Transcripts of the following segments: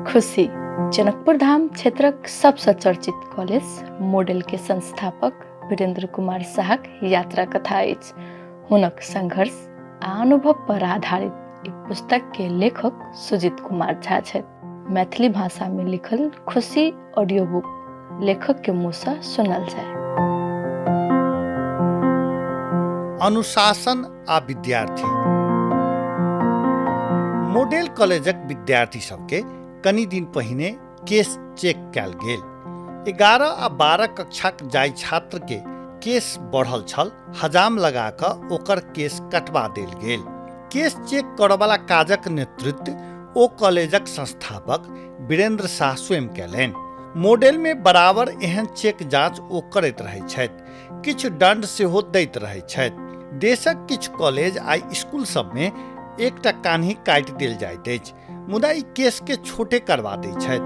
खुशी जनकपुर धाम क्षेत्रक सबसँ चर्चित कॉलेज मॉडल के संस्थापक वीरेंद्र कुमार साहक यात्रा कथा अछि। हुनक संघर्ष आ अनुभव पर आधारित ई पुस्तक के लेखक सुजीत कुमार झा छथि। मैथिली भाषा में लिखल खुशी ऑडियो बुक लेखक के मुँह से सुनल जाय। अनुशासन आ विद्यार्थी। मॉडल कॉलेजक विद्यार्थी सबके कनी दिन पहिने केस चेक कयल गेल। 11 आ 12 कक्षाक जाय छात्र के केस बढ़ल छल, हजाम लगा कऽ ओकर केस कटवा देल गेल। केस चेक करयवला काजक नेतृत्व ओ कॉलेजक संस्थापक वीरेंद्र शाह स्वयं कयलनि। मॉडल में बराबर एहन चेक जांच ओ करैत रहैत छथि, किछु दंड सेहो दैत रहैत छथि। देशक किछु कॉलेज आ स्कूल सब में एकटा कान्ही काटि देल जाइत अछि, मुदा ई केस के छोटे करवा दैत छथि।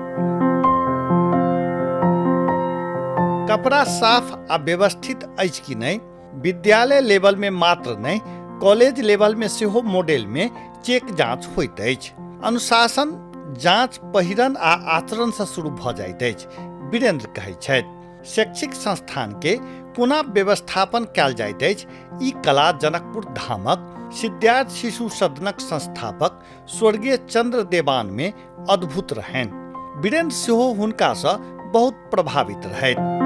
कपड़ा साफ आ व्यवस्थित अछि कि नहि, विद्यालय लेवल में मात्र नहि कॉलेज लेवल में सेहो मॉडल में चेक जांच होइत अछि। अनुशासन जांच पहिरन आ आचरण से शुरू भऽ जाइत अछि, वीरेंद्र कहैत छथि। शैक्षिक संस्थान के कोना व्यवस्थापन कयल जाइत अछि, ई कला जनकपुर धामक सिद्धार्थ शिशु सदनक संस्थापक स्वर्गीय चंद्र देवान में अद्भुत रहनि। वीरेंद्र सेहो हुनका सँ बहुत प्रभावित रहथि।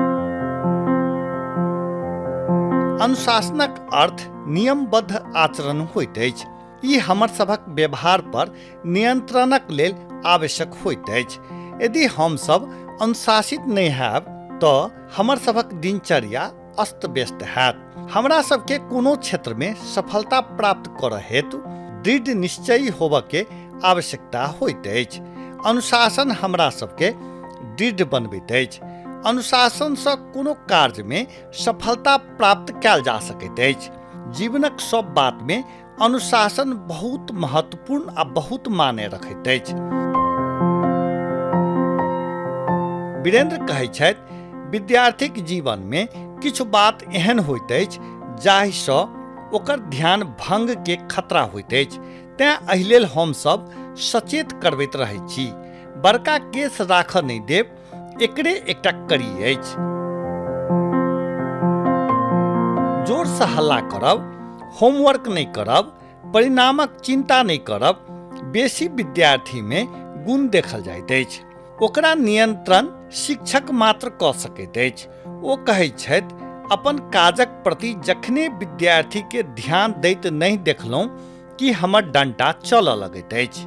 अनुशासनक अर्थ नियमबद्ध आचरण होइत अछि। ई हमर सभक व्यवहार पर नियंत्रणक लेल आवश्यक होइत अछि। यदि हम सब अनुशासित नहि हैब तऽ हमर सभक दिनचर्या अस्त व्यस्त हैत। हमरा सबके कोनो क्षेत्र में सफलता प्राप्त करऽ हेतु दृढ़ निश्चयी होबऽ के आवश्यकता होइत अछि। अनुशासन हमरा सबके दृढ़ बनबैत अछि। अनुशासन सँ कोनो कार्य में सफलता प्राप्त कयल जा सकैत अछि। जीवनक सब बात में अनुशासन बहुत महत्वपूर्ण आ बहुत माने रखैत अछि। वीरेंद्र कहैत छथि, विद्यार्थीक जीवन में किछु बात एहन होइत अछि जाहि सँ ओकर ध्यान भंग के खतरा होइत अछि। तें एहि लेल हम सब सचेत करबैत रहैत छी। बड़का केस राखऽ नहि देब, एकरे एकटा कड़ी अछि। जोर से हल्ला करब, होमवर्क नहीं करब, परिणामक चिंता नहीं करब, बेसी विद्यार्थी में गुण देखल जाइत अछि। ओकरा नियंत्रण शिक्षक मात्र कऽ सकैत अछि। ओ कहैत छथि, अपन काजक प्रति जखने विद्यार्थी के ध्यान दैत नहीं देखलहुँ कि हमर डंटा चलऽ लगैत अछि।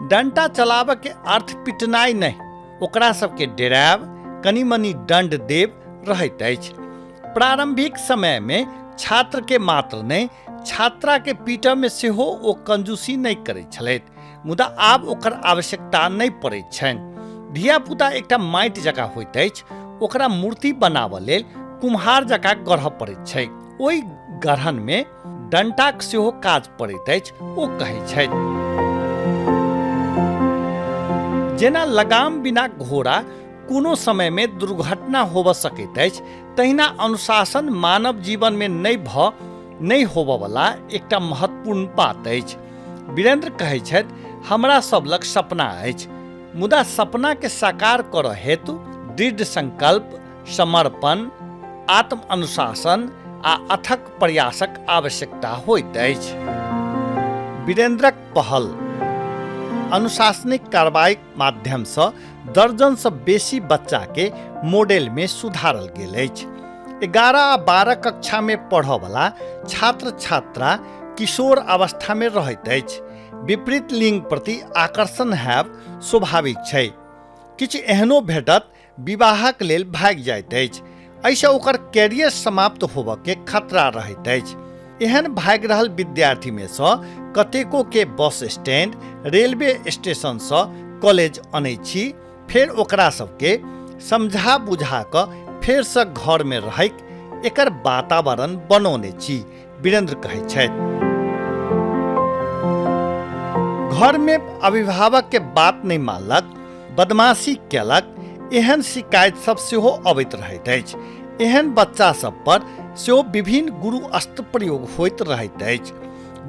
डंटा चलाबऽ के अर्थ पिटनाइ नहीं, ओकरा सबके डराएब, कनी मनी दंड देब रहैत अछि। प्रारंभिक समय में छात्र के मात्र नहीं, छात्रा के पीटऽ में सेहो ओ कंजूसी नहीं करैत छलथि, मुदा आब ओकर आवश्यकता नहीं पड़ैत छनि। धिया पुता एकटा माटि जकाँ होइत अछि, ओकरा मूर्ति बनाबऽ लेल कुम्हार जकाँ गढ़ऽ पड़ैत छै। ओहि गढ़न में डंटाक सेहो काज पड़ैत अछि, ओ कहैत छथि। जेना लगाम बिना घोड़ा कोनो समय में दुर्घटना होबऽ सकैत अछि, तहिना अनुशासन मानव जीवन में नहीं होबऽ वाला एकटा महत्वपूर्ण बात अछि। वीरेंद्र कहैत छथि, हमरा सब लग सपना अछि, मुदा सपना के साकार करऽ हेतु दृढ़ संकल्प, समर्पण, आत्म अनुशासन आ अथक प्रयासक आवश्यकता होइत अछि। वीरेंद्रक पहल अनुशासनिक कार्रवाईक माध्यम सँ दर्जन सँ बेसी बच्चा के मॉडल में सुधारल गेल अछि। 11 आ 12 कक्षा में पढ़ऽ वाला छात्र छात्रा किशोर अवस्था में रहैत अछि। विपरीत लिंग प्रति आकर्षण हैब स्वाभाविक छै। किछु एहनो भेटत विवाहक लेल भागि जाइत अछि, एहिसँ ओकर कैरियर समाप्त होबऽ के खतरा रहैत अछि। एहन भागि रहल विद्यार्थी में सँ कतेको के बस स्टैंड, रेलवे स्टेशन सँ कॉलेज अनै छी, फेर ओकरा सबके समझा बुझा कऽ फेर सँ घर में रहैक एकर वातावरण बनौने छी, वीरेंद्र कहैत छथि। घर में अभिभावक के बात नहीं मानलक, बदमाशी केलक, एहन शिकायत सब सेहो अबैत रहैत अछि। एहन बच्चा सब पर सेहो विभिन्न गुरु अस्त्र प्रयोग होइत रहैत अछि।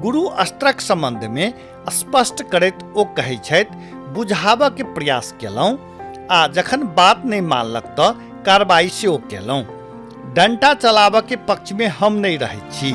गुरु अस्त्रक संबंध में स्पष्ट करैत ओ कहैत छथि, बुझाबऽ के प्रयास केलहुँ आ जखन बात नहि मानलक तऽ कार्रवाई सेहो केलहुँ। डंटा चलाबऽ के पक्ष में हम नहीं रहै छी।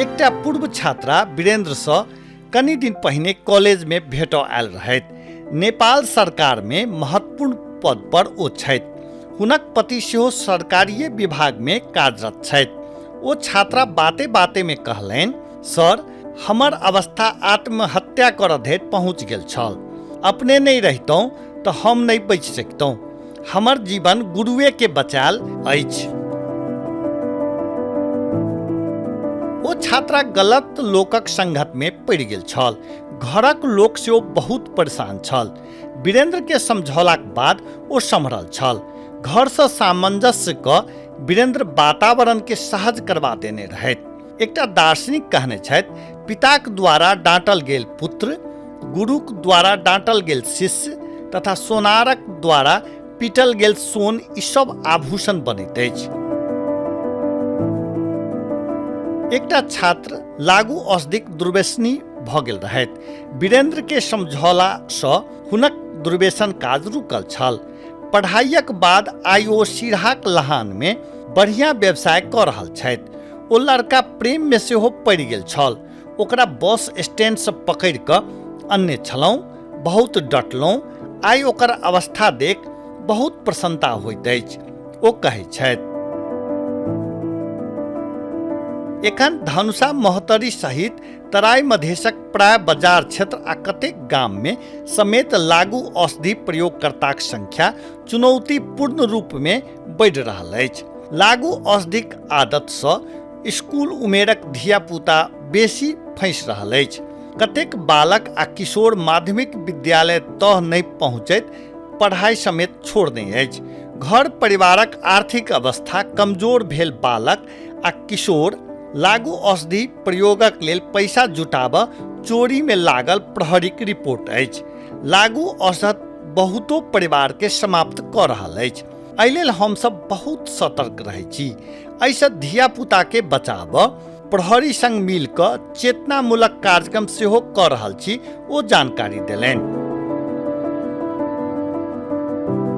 एकटा पूर्व छात्रा वीरेंद्र सँ कनि दिन पहिने कॉलेज में भेटऽ आयल रहथि। नेपाल सरकार में महत्वपूर्ण पद पर ओ छथि। हुनक पति सेहो सरकारीय विभाग में कार्यरत छथि। ओ छात्रा बाते बाते में कहलनि, सर हमर अवस्था आत्महत्या करऽ धरि पहुँच गेल छल। अपने नहीं रहितौं तऽ हम नहीं बचि सकितौं। हमर जीवन गुरुए के बचायल अछि। ओ छात्रा गलत लोकक संगत में पड़ि गेल छल। घरक लोक सेहो बहुत परेशान छल। वीरेंद्र के समझौलाक बाद ओ सम्हरल छल। घर से सामंजस्य क वीरेंद्र वातावरण के सहज करवा देने रहथि। एकटा दार्शनिक कहने छथि, पिताक द्वारा डांटल गेल पुत्र, गुरुक द्वारा डांटल गेल शिष्य तथा सोनारक द्वारा पीटल गेल सोन ई सब आभूषण बनैत अछि। एकटा छात्र लागू औषधिक दुर्व्यसनी भऽ गेल रहथि। वीरेंद्र के समझौला सँ हुनक दुर्व्यसन काज रुकल छल। पढ़ाइक बाद आइ ओ सिरहाक लहान में बढ़िया व्यवसाय कऽ रहल छथि। ओ लड़का प्रेम में सेहो पड़ि गेल छल। ओकरा बस स्टैंड से पकड़ि कऽ अनने छलहुँ। बहुत डटलहुँ। आइ ओकर अवस्था देख बहुत प्रसन्नता होइत अछि। ओ कहै छथि, एखन धनुषा मोहतरी सहित तराई मधेशक प्राय बाजार क्षेत्र आ कतेक गाम में समेत लागू औषधि प्रयोगकर्ताक संख्या चुनौतीपूर्ण रूप में बढ़ि रहल अछि। लागू औषधिक आदत सँ स्कूल उमेरक धियापुता बेसी फँसि रहल अछि। कतेक बालक आ किशोर माध्यमिक विद्यालय तक नहि पहुँचैत पढ़ाई समेत छोड़ने अछि। घर परिवारक आर्थिक अवस्था कमजोर भेल बालक आ किशोर लागू औषधि प्रयोगक लेल पैसा जुटाबऽ चोरी में लागल प्रहरीक रिपोर्ट अछि। लागू औषध बहुतो परिवार के समाप्त कऽ रहल अछि। एहि लेल हमसब बहुत सतर्क रहै छी। एहिसँ धिया पुता के बचाबऽ प्रहरी संग मिल कऽ चेतनामूलक कार्यक्रम सेहो कऽ रहल छी, ओ जानकारी देलनि।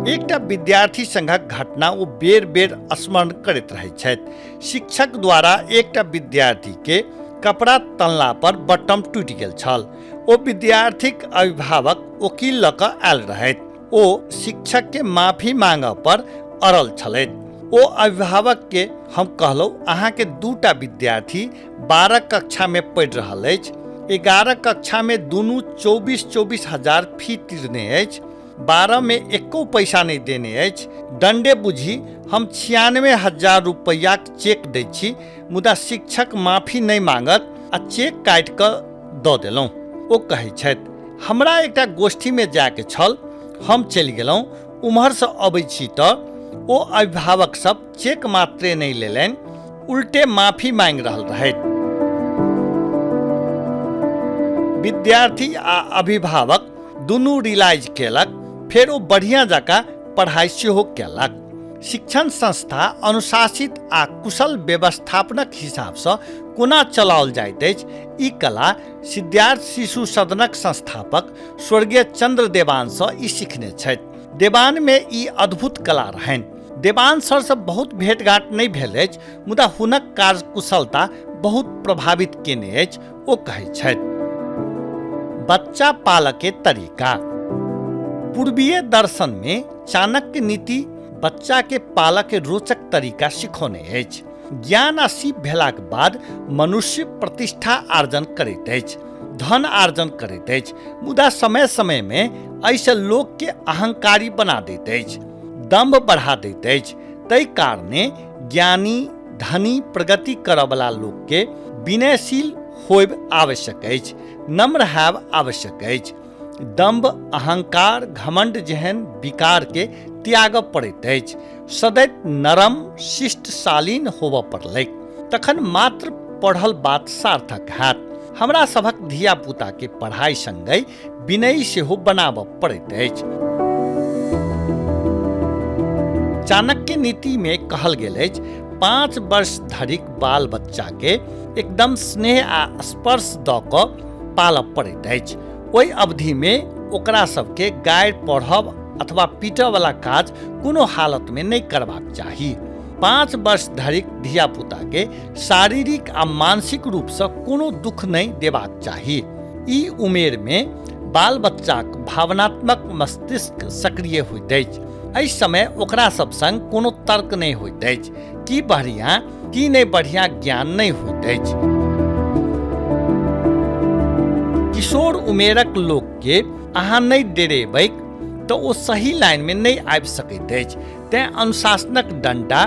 एकटा विद्यार्थी संघक घटना ओ बेर बेर स्मरण करैत रहैत छथि। शिक्षक द्वारा एकटा विद्यार्थी के कपड़ा तनला पर बटम टूटि गेल छल। ओ विद्यार्थीक अभिभावक वकील लऽ कऽ आयल रहथि। ओ शिक्षक के माफी मांगऽ पर अड़ल छलथि। ओ अभिभावक के हम कहलहुँ, अहाँ के दूटा विद्यार्थी 12 कक्षा में पढ़ि रहल अछि। 11 कक्षा में दुनू 24-24 हजार फी तीरने अछि। 12 में एको पैसा नहीं देने अछि। दंडे बुझी हम 96,000 रुपैयाक चेक दै छी, मुदा शिक्षक माफी नहीं मांगत आ चेक काटि कऽ दऽ देलहुँ। ओ कहै छथि, हमरा एकटा गोष्ठी में जाके छल, हम चलि गेलहुँ। उम्हर से अबै छी तऽ ओ अभिभावक सब चेक मात्रे नहीं लेलनि, उल्टे माफी मांगि रहल रहथि। विद्यार्थी आ अभिभावक दुनू रियलाइज केलक। फेर ओ बढ़िया जकाँ पढ़ाई सेहो केलक। शिक्षण संस्था अनुशासित आ कुशल व्यवस्थापनक हिसाब सँ कोना चलाओल जाइत अछि, ई कला सिद्धार्थ शिशु सदनक संस्थापक स्वर्गीय चंद्र देवान सँ ई सीखने छथि। देवान में ई अद्भुत कला रहनि। देवान सर से बहुत भेंटघाट नहीं भेल अछि, मुदा हुनक कार्यकुशलता बहुत प्रभावित केने अछि। ओ कहै छथि, बच्चा पालऽ के तरीका। पूर्वीय दर्शन में चाणक्य नीति बच्चा के पालऽ के रोचक तरीका सिखौने अछि। ज्ञान आ सीप भेलाक बाद मनुष्य प्रतिष्ठा अर्जन करैत अछि, धन अर्जन करैत अछि, मुदा समय समय में एहिसँ लोक के अहंकारी बना दैत अछि, दम्भ बढ़ा दैत अछि। ताहि कारणे ज्ञानी धनी प्रगति करऽवला लोक के विनयशील होयब आवश्यक अछि, नम्र हैब आवश्यक अछि। दम्भ अहंकार घमंड जेहन विकार के त्याग पड़ैत अछि। सदैव नरम शिष्ट शालीन होबऽ पड़लैक, तखन मात्र पढ़ल बात सार्थक हैत। हमरा सभक धिया पुता के पढ़ाई संगै विनयी सेहो बनाबऽ पड़ैत अछि। चाणक्य नीति में कहल गेल अछि, 5 वर्ष धरिक बाल बच्चा के एकदम स्नेह आ स्पर्श दऽ कऽ पालब पड़ैत अछि। ओहि अवधि में ओकरा सबके गारि पढ़ब अथवा पीटय वाला काज कोनो हालत में नहीं करबाक चाही। 5 वर्ष धरि धिया पुता के शारीरिक आ मानसिक रूप से कोनो दुख नहीं देबाक चाही। ई उमेर में बाल बच्चाक भावनात्मक मस्तिष्क सक्रिय होइत अछि। एहि समय ओकरा सब संग कोनो तर्क नहीं होइत अछि, की बढ़िया की नहीं बढ़िया ज्ञान नहीं होइत अछि। किशोर उमेरक लोक के अहाँ नहीं डरेबै तो ओ सही लाइन में नहीं आबि सकैत अछि, तें अनुशासनक डंडा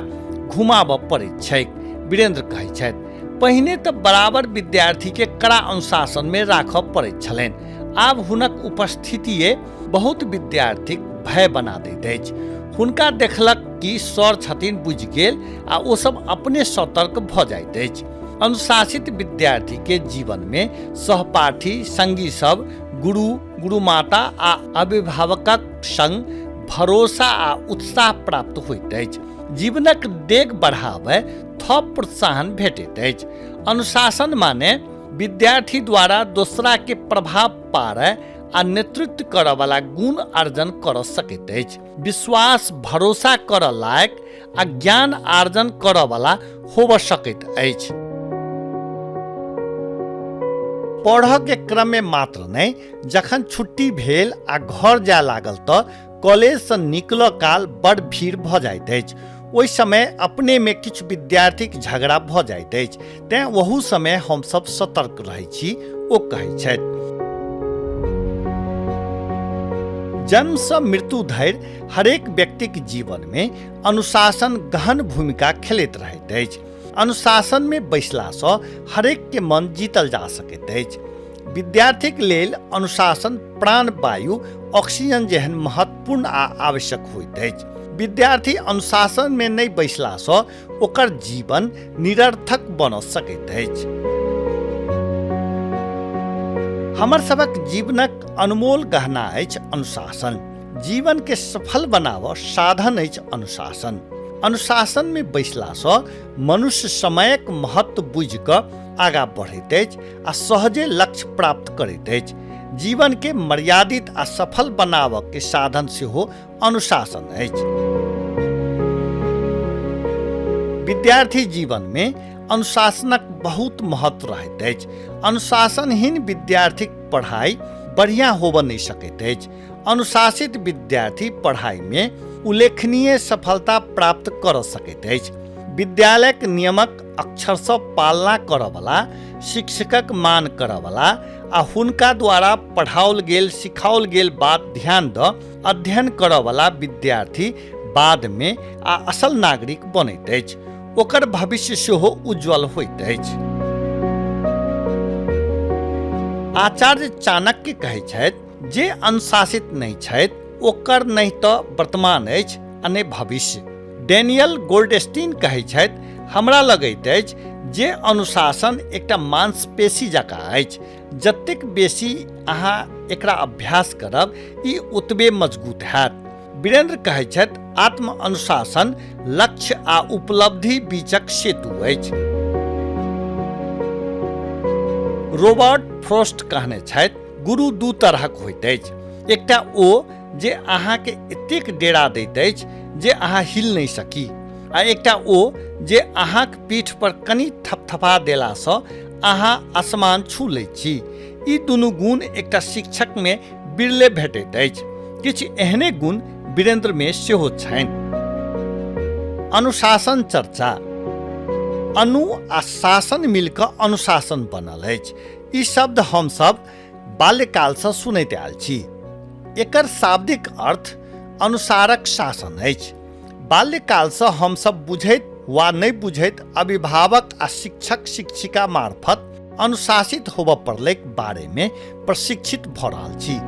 घुमाबऽ पड़ैत छैक। वीरेंद्र कहैत छथि, पहिने तऽ बराबर विद्यार्थी के कड़ा अनुशासन में राखऽ पड़ैत छलनि, आब हुनक उपस्थितिये बहुत विद्यार्थीक भय बना दैत अछि। हुनका देखलक कि सर छथिन बुझि गेल आ ओ सब अपने सतर्क भऽ जाइत अछि। अनुशासित विद्यार्थी के जीवन में सहपाठी संगी सब, गुरु गुरुमाता आ अभिभावकक संग भरोसा आ उत्साह प्राप्त होइत अछि। जीवनक डेग बढ़ाबय थप प्रोत्साहन भेटैत अछि। अनुशासन माने विद्यार्थी द्वारा दोसरा के प्रभाव पाड़य आ नेतृत्व करय वाला गुण अर्जन कर सकैत अछि। विश्वास, भरोसा करय लायक आ ज्ञान अर्जन करय वाला होबऽ सकैत अछि। पढ़ऽ के क्रम में मात्र नहीं, जखन छुट्टी भेल आ घर जाय लागल तऽ कॉलेज से निकलऽ काल बड़ भीड़ भऽ जाइत अछि। ओहि समय अपने में किछु विद्यार्थीक झगड़ा भऽ जाइत अछि, तें वहू समय हम सब सतर्क रहै छी, ओ कहै छथि। जन्म से मृत्यु धरि हरेक व्यक्तिक जीवन में अनुशासन गहन भूमिका खेलैत रहैत अछि। अनुशासन में बैसला सँ हरेक के मन जीतल जा सकैत अछि। विद्यार्थीक लेल अनुशासन प्राणवायु ऑक्सीजन जेहन महत्वपूर्ण आ आवश्यक होइत अछि। विद्यार्थी अनुशासन में नहीं बैसला सँ ओकर जीवन निरर्थक बन सकैत अछि। हमर सबक जीवनक अनमोल गहना अछि अनुशासन। जीवन के सफल बनाबऽ साधन अछि अनुशासन। अनुशासन में बैसला सँ मनुष्य समयक महत्व बुझि कऽ आगाँ बढ़ैत अछि आ सहजे लक्ष्य प्राप्त करैत अछि। जीवन के मर्यादित आ सफल बनाबऽ के साधन सेहो अनुशासन अछि। विद्यार्थी जीवन में अनुशासनक बहुत महत्व रहैत अछि। अनुशासनहीन विद्यार्थीक पढ़ाई बढ़िया होबऽ नहीं सकैत अछि। अनुशासित विद्यार्थी पढ़ाई में उल्लेखनीय सफलता प्राप्त कर सकैत अछि। विद्यालयक नियमक अक्षरशः पालना करऽ वाला, शिक्षकक मान करऽ वाला आ हुनका द्वारा पढ़ाओल गेल सिखाओल गेल बात ध्यान दऽ अध्ययन करऽ वाला विद्यार्थी बाद में आ असल नागरिक बनैत अछि। ओकर भविष्य सेहो उज्जवल होइत अछि। आचार्य चाणक्य कहै छथि, जे अनुशासित नहीं छथि ओकर नहीं तऽ वर्तमान अछि आ नहि भविष्य। डैनियल गोल्डस्टीन कहै छथि, हमरा लगैत अछि जे अनुशासन एकटा मांसपेशी जकाँ अछि। जतेक बेसी अहाँ एकरा अभ्यास करब, ई ओतबे मजबूत हैत। वीरेंद्र कहै छथि, आत्म अनुशासन लक्ष्य आ उपलब्धि बीचक सेतु अछि। रॉबर्ट फ्रॉस्ट कहने छथि, गुरु दू तरहक होइत अछि। एकटा ओ जे अहाँके एतेक डेरा दैत अछि जे अहाँ हिल नहीं सकी, आ एकटा ओ जे अहाँक पीठ पर कनि थपथपा देला सँ अहाँ आसमान छू लैत छी। ई दुनू गुण एकटा शिक्षक में बिरले भेटैत अछि। किछु एहने गुण वीरेंद्र में सेहो छनि। अनुशासन चर्चा। अनु आ शासन मिलकर अनुशासन बनल अछि। ई शब्द हम सब बाल्यकाल से सुनैत आयल छी। एकर शाब्दिक अर्थ अनुसारक शासन अछि। बाल्यकाल से हम सब बुझैत वा नहीं बुझैत अभिभावक आ शिक्षक शिक्षिका मार्फत अनुशासित होबऽ पड़लैक बारे में प्रशिक्षित भऽ रहल छी।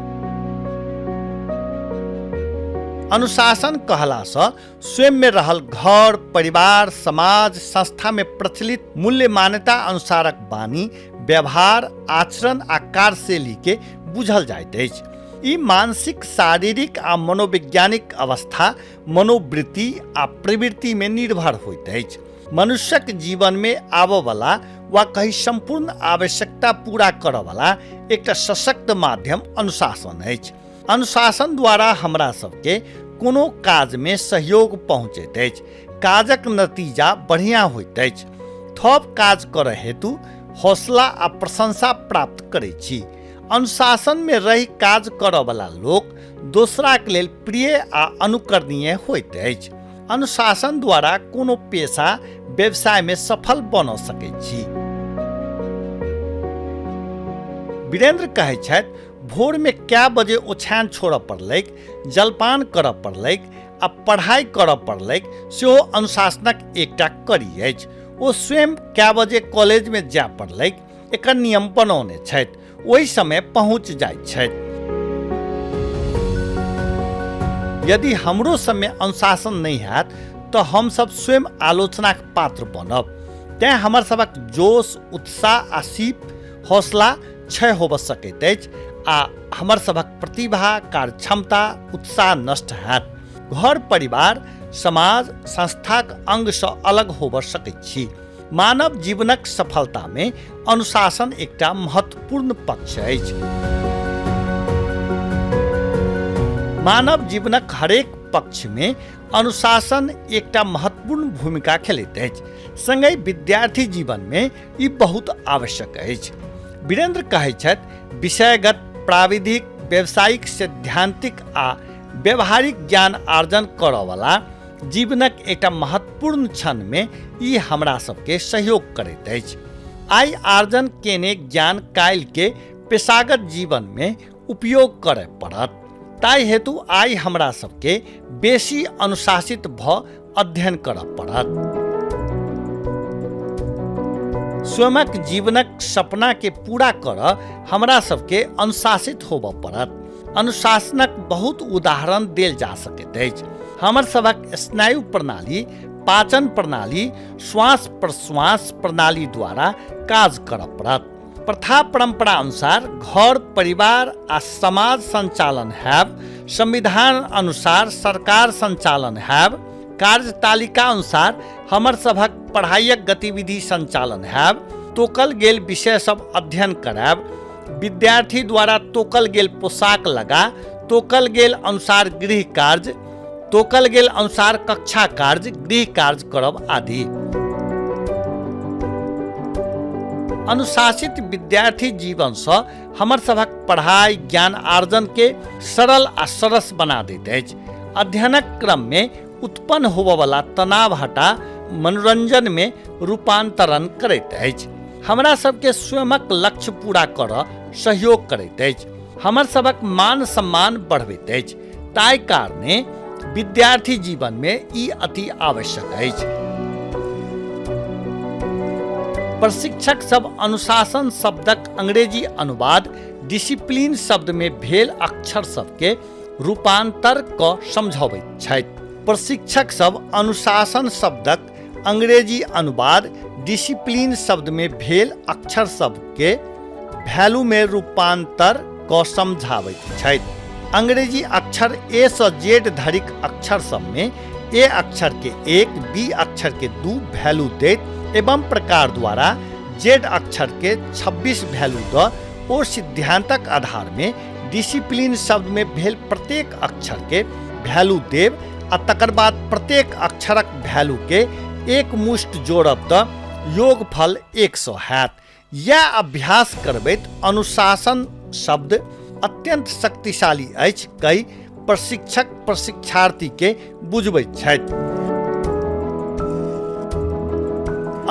अनुशासन कहला सँ स्वयं में रहल घर, परिवार, समाज, संस्था में प्रचलित मूल्य मान्यता अनुसारक वाणी, व्यवहार, आचरण आ कार्यशैली के बुझल जाइत अछि। ई मानसिक, शारीरिक आ मनोवैज्ञानिक अवस्था, मनोवृत्ति आ प्रवृत्ति में निर्भर होइत अछि। मनुष्यक जीवन में आबऽ वाला वा कहीं संपूर्ण आवश्यकता पूरा करऽ वाला एकटा सशक्त माध्यम अनुशासन अछि। अनुशासन द्वारा हमरा सबके कोनो काज में सहयोग पहुँचैत अछि, काजक नतीजा बढ़िया होइत अछि, थप काज करऽ हेतु हौसला आ प्रशंसा प्राप्त करैत छी। अनुशासन में रहि काज करऽ वाला लोक दोसराक लेल प्रिय आ अनुकरणीय होइत अछि। अनुशासन द्वारा कोनो पेशा व्यवसाय में सफल बन सकैत छी। वीरेंद्र कहै छथि, भोर में कए बजे ओछान छोड़ऽ पड़लैक, जलपान करऽ पड़लैक आ पढ़ाई करऽ पड़लैक सेहो अनुशासनक एकटा कड़ी अछि। ओ स्वयं कए बजे कॉलेज में जाय पड़लैक एकर नियम बनौने छथि, ओहि समय पहुँच जाइत छथि। यदि हमरो समय अनुशासन नहीं हैत तऽ हम सब स्वयं आलोचनाक पात्र बनब। तें हमर सबक जोश, उत्साह आ सीप हौसला क्षय होबऽ सकैत अछि आ हमर सबक प्रतिभा, कार्यक्षमता, उत्साह नष्ट हैत। घर, परिवार, समाज, संस्थाक अंग सँ अलग होबऽ सकैत छी। मानव जीवनक सफलता में अनुशासन एकटा महत्वपूर्ण पक्ष अछि। मानव जीवनक हरेक पक्ष में अनुशासन एकटा महत्वपूर्ण भूमिका खेलैत अछि। संगहि विद्यार्थी जीवन में ई बहुत आवश्यक अछि। वीरेंद्र कहै छथि, विषयगत, प्राविधिक, व्यावसायिक, सैद्धांतिक आ व्यवहारिक ज्ञान अर्जन करऽ वाला जीवनक एकटा महत्वपूर्ण क्षण में ई हमरा सबके सहयोग करैत अछि। आइ अर्जन केने ज्ञान काल्हि के पेशागत जीवन में उपयोग करय पड़त। ताहि हेतु आइ हमरा सबके बेसी अनुशासित भऽ अध्ययन करऽ पड़त। स्वयंक जीवनक सपना के पूरा करऽ हमरा सबके अनुशासित होबऽ पड़त। अनुशासनक बहुत उदाहरण देल जा सकैत अछि। हमर सबक स्नायु प्रणाली, पाचन प्रणाली, श्वास प्रश्वास प्रणाली द्वारा काज करऽ पड़त। प्रथा परंपरा अनुसार घर, परिवार आ समाज संचालन हैब, संविधान अनुसार सरकार संचालन हैब, कार्यतालिका अनुसार हमर सभक पढ़ाइयक गतिविधि संचालन हैब, तोकल गेल विषय सब अध्ययन करायब, विद्यार्थी द्वारा तोकल गेल पोशाक लगा, तोकल गेल अनुसार गृह कार्य, तोकल गेल अनुसार कक्षा कार्य, गृह कार्य करब आदि। अनुशासित विद्यार्थी जीवन सँ हमर सभक पढ़ाई ज्ञान आर्जन के सरल आ सरस बना दैत अछि। अध्ययनक क्रम में उत्पन्न होबऽ वाला तनाव हटा मनोरंजन में रूपांतरण करैत अछि। हमरा सबके स्वयंक लक्ष्य पूरा करऽ सहयोग करैत अछि। हमर सबक मान सम्मान बढ़बैत अछि। ताहि कारणे विद्यार्थी जीवन में ई अति आवश्यक अछि। प्रशिक्षक सब अनुशासन शब्दक अंग्रेजी अनुवाद डिसिप्लिन शब्द में भेल अक्षर सबके रूपांतर कऽ समझाबैत छथि। प्रशिक्षक सब अनुशासन शब्दक अंग्रेजी अनुवाद डिसिप्लिन शब्द में भेल अक्षर सबके वैल्यू में रूपांतर कऽ समझाबैत छथि। अंग्रेजी अक्षर ए सँ जेड धरिक अक्षर सब में ए अक्षर के 1, बी अक्षर के 2 वैल्यू दैत एवं प्रकार द्वारा जेड अक्षर के 26 वैल्यू दऽ ओ सिद्धांतक आधार में डिसिप्लिन शब्द में भेल प्रत्येक अक्षर के वैल्यू देब आ तकर बाद प्रत्येक अक्षरक वैल्यू के एक मुष्ट जोड़ब तऽ योगफल 100 हैत। यह अभ्यास करबैत अनुशासन शब्द अत्यंत शक्तिशाली अछि कहि प्रशिक्षक प्रशिक्षार्थी के बुझबैत छथि।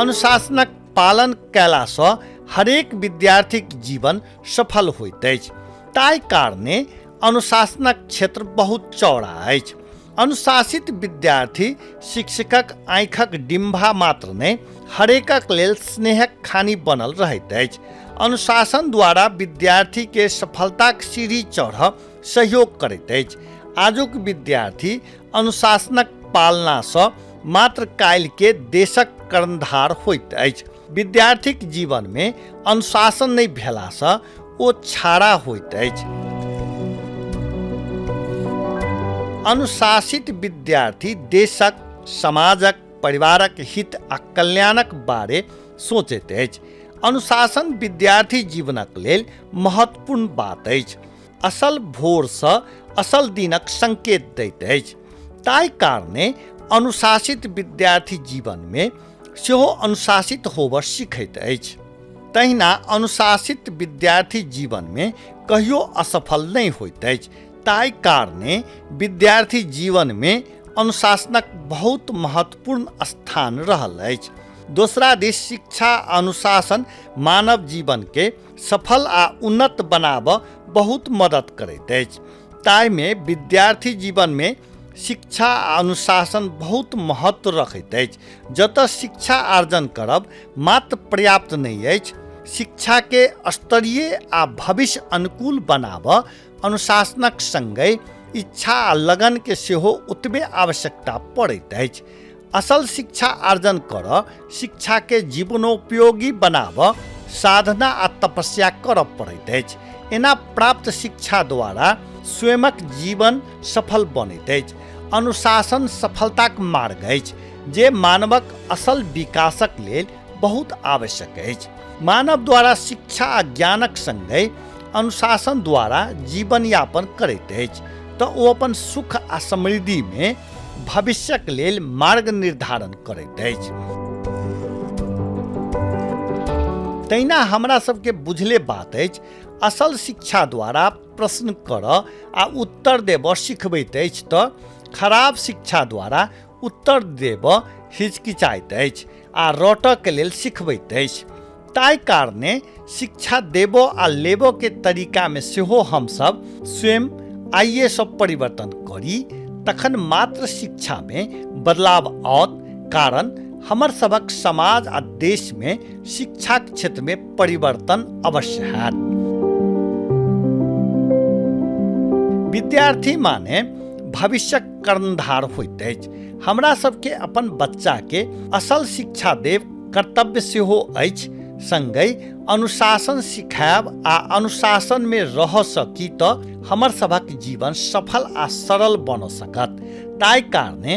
अनुशासनक पालन कयला सँ हरेक विद्यार्थीक जीवन सफल होइत अछि। ताहि कारणे अनुशासनक क्षेत्र बहुत चौड़ा अछि। अनुशासित विद्यार्थी शिक्षकक आँखिक डिम्भा मात्र नहि, हरेकक लेल स्नेहक खानी बनल रहैत अछि। अनुशासन द्वारा विद्यार्थी के सफलताक सीढ़ी चढ़ब सहयोग करैत अछि। आजुक विद्यार्थी अनुशासनक पालना सँ मात्र काल्हि के देशक कर्णधार होइत अछि। विद्यार्थीक जीवन में अनुशासन नहि भेला सँ ओ छाड़ा होइत अछि। अनुशासित विद्यार्थी देशक, समाजक, परिवारक हित आ कल्याणक बारे सोचैत अछि। अनुशासन विद्यार्थी जीवनक लेल महत्वपूर्ण बात अछि। असल भोरसँ असल दिनक संकेत दैत अछि। ताहि कारणे अनुशासित विद्यार्थी जीवनमे सेहो अनुशासित होबऽ सीखैत अछि। तहिना अनुशासित विद्यार्थी जीवनमे कहियो असफल नहि होइत अछि। ताहि कारणे विद्यार्थी जीवनमे अनुशासनक बहुत महत्वपूर्ण स्थान रहल अछि। दोसरा दिस शिक्षा अनुशासन मानव जीवनके सफल आ उन्नत बनाबऽ बहुत मदद करैत अछि। ताहिमे विद्यार्थी जीवनमे शिक्षा आ अनुशासन बहुत महत्व रखैत अछि। जतऽ शिक्षा आर्जन करब मात्र पर्याप्त नहि अछि, शिक्षाके स्तरीय आ भविष्य अनुकूल बनाबऽ अनुशासनक संगहि इच्छा आ लगनके सेहो ओतबे आवश्यकता पड़ैत अछि। असल शिक्षा आर्जन करऽ शिक्षाके जीवनोपयोगी बनाबऽ साधना आ तपस्या करऽ पड़ैत अछि। एना प्राप्त शिक्षा द्वारा स्वयंक जीवन सफल बनैत अछि। अनुशासन सफलताक मार्ग अछि जे मानवक असल विकासक लेल बहुत आवश्यक अछि। मानव द्वारा शिक्षा आ ज्ञानक संगहि अनुशासन द्वारा जीवन यापन करैत अछि तऽ ओ अपन सुख आ समृद्धिमे भविष्यक लेल मार्ग निर्धारण करैत अछि। तहिना हमरा सबके बुझले बात अछि, असल शिक्षा द्वारा प्रश्न करऽ आ उत्तर देबऽ सिखबैत अछि तऽ खराब शिक्षा द्वारा उत्तर देबऽ हिचकिचाइत अछि आ रटऽके लेल सिखबैत अछि। ताहि कारणे शिक्षा देबऽ आ लेबऽ के तरीकामे सेहो हमसब स्वयं आइएसँ परिवर्तन करी, तखन मात्र शिक्षामे बदलाव आओत। कारण हमर सभक समाज आ देशमे शिक्षाक क्षेत्रमे परिवर्तन अवश्य हैत। विद्यार्थी माने भविष्यक कर्णधार होइत अछि। हमरा सबके अपन बच्चाके असल शिक्षा देब कर्तव्य सेहो अछि। संगहि अनुशासन सिखायब आ अनुशासनमे रह सकी तऽ हमर सभक जीवन सफल आ सरल बन सकत। ताहि कारणे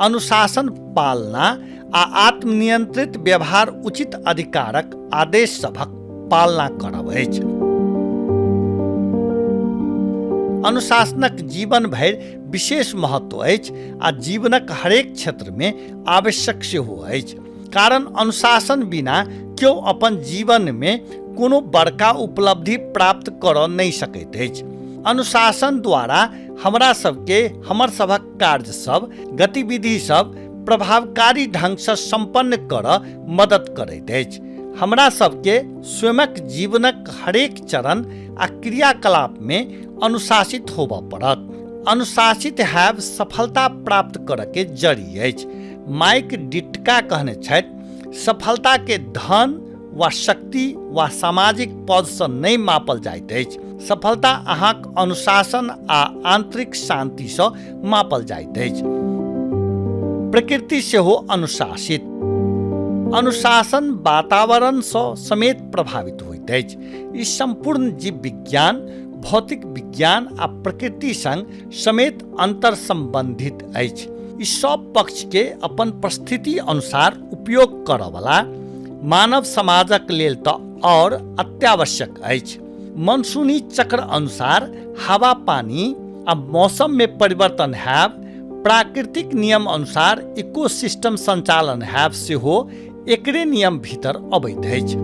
अनुशासन पालना आ आत्मनियंत्रित व्यवहार उचित अधिकारक आदेश सभक पालना करब अछि। अनुशासनक जीवन भरि विशेष महत्व अछि आ जीवनक हरेक क्षेत्रमे आवश्यक सेहो अछि। कारण अनुशासन बिना केओ अपन जीवनमे कोनो बड़का उपलब्धि प्राप्त करऽ नहि सकैत अछि। अनुशासन द्वारा हमरा सबके हमर सभक कार्य सब, गतिविधि सब प्रभावकारी ढंगसँ संपन्न करऽ मदद करैत अछि। हमरा सबके स्वयंक जीवनक हरेक चरण आ क्रियाकलापमे अनुशासित होबऽ पड़त। अनुशासित हैब सफलता प्राप्त करऽके जड़ी अछि। माइक डिटका कहने छथि, सफलताके धन वा शक्ति वा सामाजिक पदसँ नहि मापल जाइत अछि, सफलता अहाँक अनुशासन आ आंतरिक शांतिसँ मापल जाइत अछि। प्रकृति सेहो अनुशासित। अनुशासन वातावरणसँ समेत प्रभावित होइत अछि। ई संपूर्ण जीव विज्ञान, भौतिक विज्ञान आ प्रकृति संग समेत अंतर संबंधित अछि। ई सब पक्षके अपन परिस्थिति अनुसार उपयोग करऽवला मानव समाजक लेल तऽ और अत्यावश्यक अछि। मानसूनी चक्र अनुसार हवा पानी आ मौसममे परिवर्तन हैब, प्राकृतिक नियम अनुसार इकोसिस्टम संचालन हैब सेहो एकरे नियम भीतर अबैत अछि।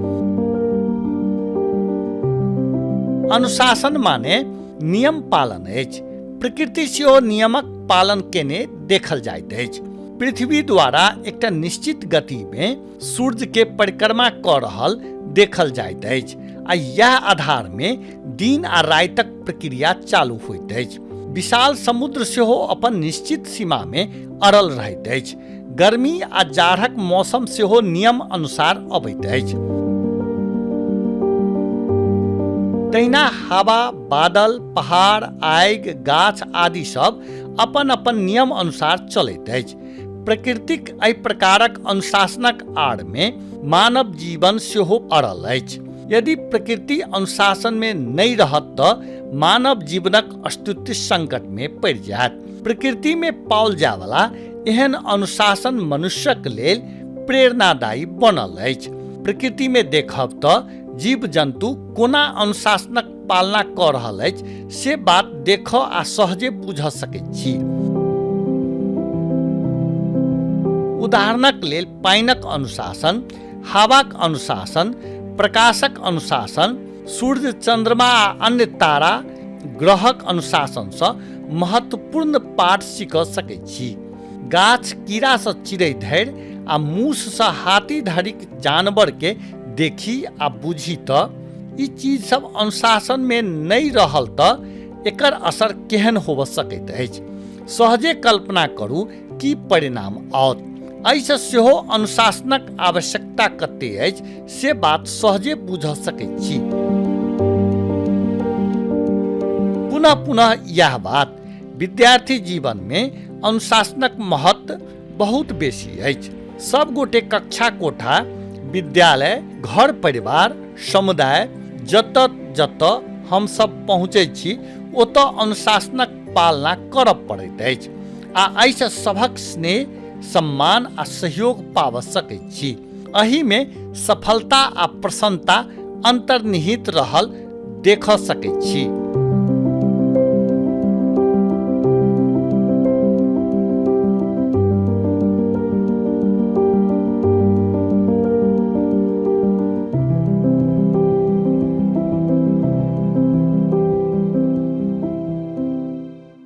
अनुशासन माने नियम पालन अछि। प्रकृति सेहो नियमक पालन केने देखल जाइत अछि। पृथ्वी द्वारा एकटा निश्चित गतिमे सूर्यके परिक्रमा कऽ रहल देखल जाइत अछि आ इएह आधारमे दिन आ रातिक प्रक्रिया चालू होइत अछि। विशाल समुद्र सेहो अपन निश्चित सीमामे अड़ल रहैत अछि। गर्मी आ जाड़क मौसम सेहो नियम अनुसार अबैत अछि। तहिना हवा, बादल, पहाड़, आगि, गाछ आदि सब अपन अपन नियम अनुसार चलैत अछि। प्रकृतिक एहि प्रकारक अनुशासनक आड़मे मानव जीवन सेहो अड़ल अछि। यदि प्रकृति अनुशासनमे नहि रहत तऽ मानव जीवनक अस्तित्व संकटमे पड़ि जायत। प्रकृतिमे पाओल जायवला एहन अनुशासन मनुष्यक लेल प्रेरणादायी बनल अछि। प्रकृति में देखब तऽ जीव जंतु कोना अनुशासनक पालना कऽ रहल अछि से बात देखऽ आ सहजे बुझऽ सकैत छी। उदाहरणक लेल पानिक अनुशासन, हवाक अनुशासन, प्रकाशक अनुशासन, सूर्य, चंद्रमा आ अन्य तारा ग्रहक अनुशासन सँ महत्वपूर्ण पाठ सीख सकैत छी। गाछ कीड़ा सँ चिड़ै धरि आ मूस सँ हाथी धरिक जानवर के देखी आ बुझी तऽ ई चीज सब अनुशासन में नहीं रहल तऽ एकर असर केहन होबऽ सकैत अछि। सहजे कल्पना करू की परिणाम आओत। एहिसँ सेहो अनुशासनक आवश्यकता कते अछि से बात सहजे बुझऽ सकैत छी। पुनः पुनः यह बात विद्यार्थी जीवन में अनुशासनक महत्व बहुत बेसी अछि। सब गोटे कक्षा कोठा, विद्यालय, घर परिवार, समुदाय जतऽ जतऽ हम सब पहुँचे छी ओतऽ अनुशासनक पालना करऽ पड़ैत अछि आ एहिसँ सभक स्नेह, सम्मान आ सहयोग पाबऽ सकैत छी। एहि में सफलता आ प्रसन्नता अंतर्निहित रहल देखऽ सकैत छी।